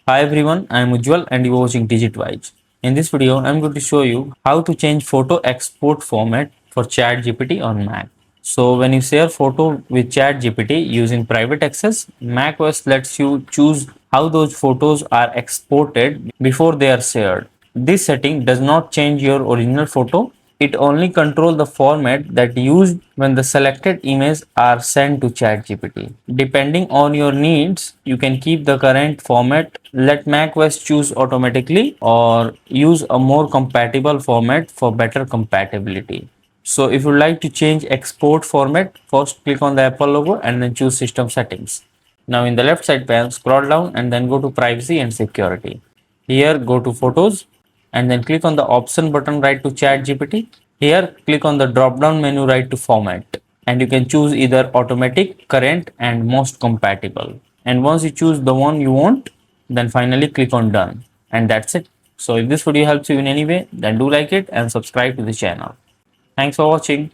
Hi everyone, I am Ujjwal and you are watching DigitWise. In this video, I am going to show you how to change photo export format for ChatGPT on Mac. So when you share photo with ChatGPT using private access, macOS lets you choose how those photos are exported before they are shared. This setting does not change your original photo. It only controls the format that used when the selected images are sent to ChatGPT. Depending on your needs, you can keep the current format, let macOS choose automatically, or use a more compatible format for better compatibility. So if you like to change export format, first click on the Apple logo and then choose system settings. Now in the left side panel, scroll down and then go to privacy and security. Here go to photos and then click on the option button right to chat GPT. Here click on the drop down menu right to format and you can choose either automatic, current and most compatible. And once you choose the one you want, then finally click on done and that's it. So if this video helps you in any way, then do like it and subscribe to the channel. Thanks for watching.